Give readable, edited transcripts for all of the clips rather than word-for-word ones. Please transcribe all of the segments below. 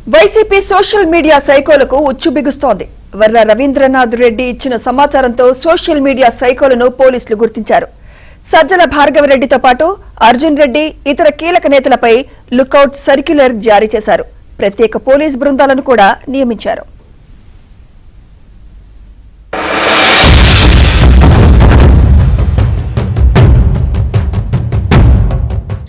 YCP social media సైకోలకు ఉచ్చు బిగుస్తోంది. వర్ర రవీంద్రనాథ్ రెడ్డి ఇచ్చిన సమాచారంతో సోషల్ మీడియా సైకోలను పోలీసులు గుర్తించారు. సజ్జల భార్గవరెడ్డితో పాటు అర్జున్ రెడ్డి ఇతర కీలక నేతలపై లుకౌట్ సర్క్యులర్ జారీ చేశారు. ప్రత్యేక పోలీస్ బృందాలను కూడా నియమించారు.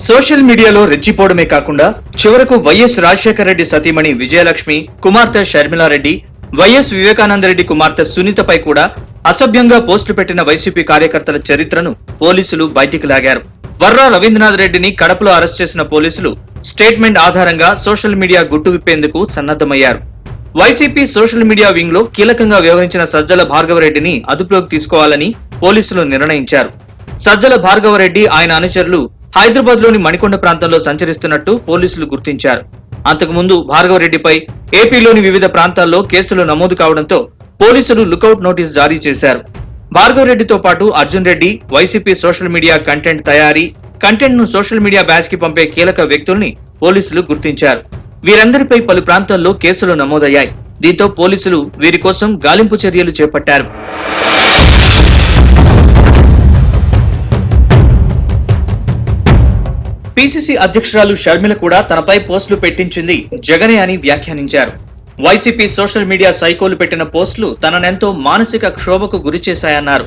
సోషల్ మీడియాలో రెచ్చిపోవడమే కాకుండా చివరకు వైఎస్ రాజశేఖర రెడ్డి సతీమణి విజయలక్ష్మి, కుమార్తె షర్మిలారెడ్డి, వైఎస్ వివేకానందరెడ్డి కుమార్తె సునీతపై కూడా అసభ్యంగా పోస్టులు పెట్టిన వైసీపీ కార్యకర్తల చరిత్రను పోలీసులు బయటికి లాగారు. వర్రా రవీంద్రనాథ్ రెడ్డిని కడపలో అరెస్ట్ చేసిన పోలీసులు స్టేట్మెంట్ ఆధారంగా సోషల్ మీడియా గుట్టు విప్పేందుకు సన్నద్దమయ్యారు. వైసీపీ సోషల్ మీడియా వింగ్ లో కీలకంగా వ్యవహరించిన సజ్జల భార్గవరెడ్డిని అదుపులోకి తీసుకోవాలని పోలీసులు నిర్ణయించారు. సజ్జల భార్గవరెడ్డి ఆయన అనుచరులు హైదరాబాద్ లోని మణికొండ ప్రాంతంలో సంచరిస్తున్నట్టు పోలీసులు గుర్తించారు. అంతకుముందు భార్గవరెడ్డిపై ఏపీలోని వివిధ ప్రాంతాల్లో కేసులు నమోదు కావడంతో పోలీసులు లుకౌట్ నోటీస్ జారీ చేశారు. భార్గవరెడ్డితో పాటు Arjun Reddy YCP social media content తయారీ, కంటెంట్ ను సోషల్ మీడియా బ్యాచ్ కి పంపే కీలక వ్యక్తుల్ని పోలీసులు గుర్తించారు. వీరందరిపై పలు ప్రాంతాల్లో కేసులు నమోదయ్యాయి. దీంతో పోలీసులు వీరి కోసం గాలింపు చర్యలు చేపట్టారు. పీసీసీ అధ్యక్షురాలు షర్మిల కూడా తనపై పోస్టులు పెట్టించింది జగనే అని వ్యాఖ్యానించారు. వైసీపీ సోషల్ మీడియా సైకోలు పెట్టిన పోస్టులు తననెంతో మానసిక క్షోభకు గురి చేశాయన్నారు.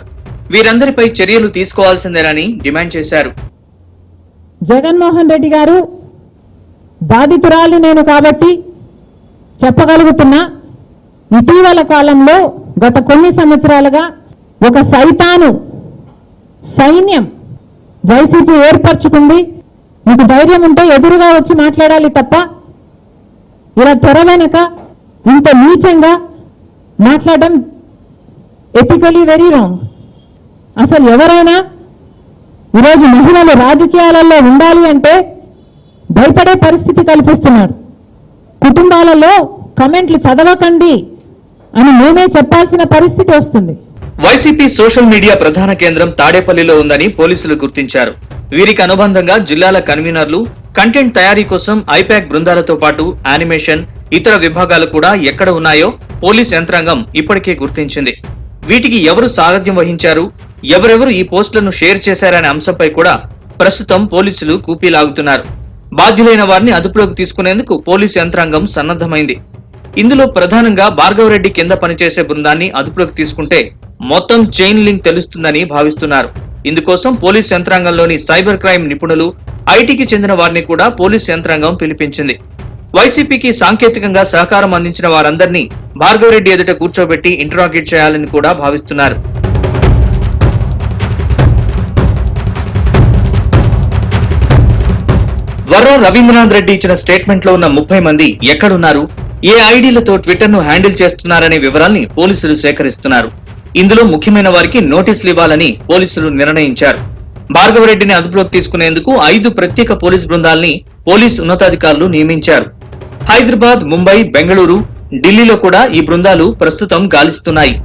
వీరందరిపై చర్యలు తీసుకోవాల్సిందేనని డిమాండ్ చేశారు. జగన్మోహన్ రెడ్డి గారు బాధితురాలి నేను కాబట్టి చెప్పగలుగుతున్నా, ఇటీవల కాలంలో గత కొన్ని సంవత్సరాలుగా ఒక సైతాను సైన్యం వైసీపీ ఏర్పరచుకుంది. మీకు ధైర్యం ఉంటే ఎదురుగా వచ్చి మాట్లాడాలి తప్ప ఇలా తెర వెనక ఇంత నీచంగా మాట్లాడడం ఎథికలీ వెరీ రాంగ్. అసలు ఎవరైనా ఈరోజు మహిళలు రాజకీయాలలో ఉండాలి అంటే భయపడే పరిస్థితి కల్పిస్తున్నారు. కుటుంబాలలో కమెంట్లు చదవకండి అని మేమే చెప్పాల్సిన పరిస్థితి వస్తుంది. వైసీపీ సోషల్ మీడియా ప్రధాన కేంద్రం తాడేపల్లిలో ఉందని పోలీసులు గుర్తించారు. వీరికి అనుబంధంగా జిల్లాల కన్వీనర్లు, కంటెంట్ తయారీ కోసం ఐపాక్ బృందాలతో పాటు యానిమేషన్, ఇతర విభాగాలు కూడా ఎక్కడ ఉన్నాయో పోలీస్ యంత్రాంగం ఇప్పటికే గుర్తించింది. వీటికి ఎవరు సారథ్యం వహించారు, ఎవరెవరు ఈ పోస్టులను షేర్ చేశారనే అంశంపై కూడా ప్రస్తుతం పోలీసులు కూపీలాగుతున్నారు. బాధ్యులైన వారిని అదుపులోకి తీసుకునేందుకు పోలీస్ యంత్రాంగం సన్నద్ధమైంది. ఇందులో ప్రధానంగా భార్గవరెడ్డి కింద పనిచేసే బృందాన్ని అదుపులోకి తీసుకుంటే మొత్తం చైన్ లింక్ తెలుస్తుందని భావిస్తున్నారు. ఇందుకోసం పోలీస్ యంత్రాంగంలోని సైబర్ క్రైమ్ నిపుణులు, ఐటీకి చెందిన వారిని కూడా పోలీస్ యంత్రాంగం పిలిపించింది. వైసీపీకి సాంకేతికంగా సహకారం అందించిన వారందరినీ భార్గవరెడ్డి ఎదుట కూర్చోబెట్టి ఇంటరాగేట్ చేయాలని కూడా భావిస్తున్నారు. వర్రా రవీంద్రనాథ్ రెడ్డి ఇచ్చిన స్టేట్మెంట్ లో ఉన్న 30 మంది ఎక్కడున్నారు, ఏ ఐడీలతో ట్విట్టర్ ను హ్యాండిల్ చేస్తున్నారనే వివరాల్ని పోలీసులు సేకరిస్తున్నారు. ఇందులో ముఖ్యమైన వారికి నోటీసులు ఇవ్వాలని పోలీసులు నిర్ణయించారు. భార్గవరెడ్డిని అదుపులోకి తీసుకునేందుకు 5 ప్రత్యేక పోలీస్ బృందాల్ని పోలీస్ ఉన్నతాధికారులు నియమించారు. హైదరాబాద్, ముంబై, బెంగళూరు, ఢిల్లీలో కూడా ఈ బృందాలు ప్రస్తుతం గాలిస్తున్నాయి.